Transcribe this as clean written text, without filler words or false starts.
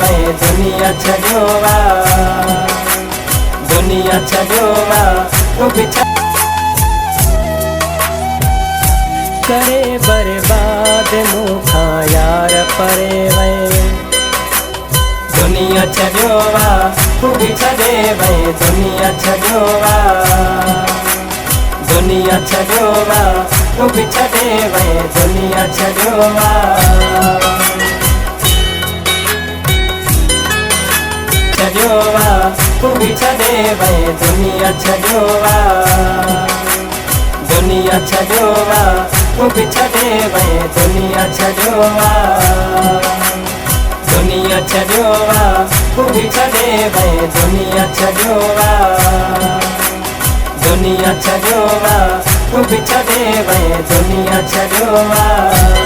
वै दुनिया छॾियोवा, दुनिया छॾियोवा तूं बि करे बर्बाद मूंखां यार परे वै दुनिया छॾियोवा तूं बि छॾे वै दुनिया छॾियोवा, दुनिया छॾियोवा तूं बि छॾे वै दुनिया छॾियोवा, छॾियोवा तूं बि छॾे वै दुनिया छॾियोवा, दुनिया छॾियोवा तूं बि छॾे वै दुनिया छॾियोवा, दुनिया छॾियोवा तूं बि छॾे वै दुनिया छॾियोवा, दुनिया छॾियोवा तूं बि छॾे वै दुनिया छॾियोवा।